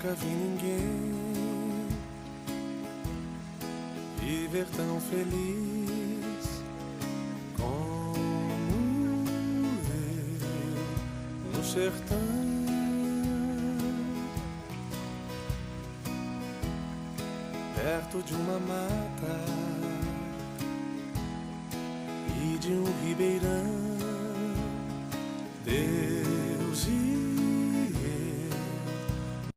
nunca vi ninguém viver tão feliz como eu no sertão. Perto de uma mata e de um ribeirão, Deus e